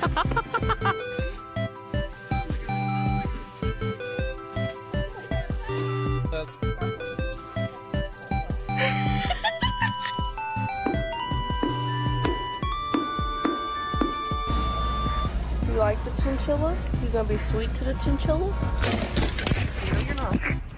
You like the chinchillas? You gonna be sweet to the chinchilla? No, you're not.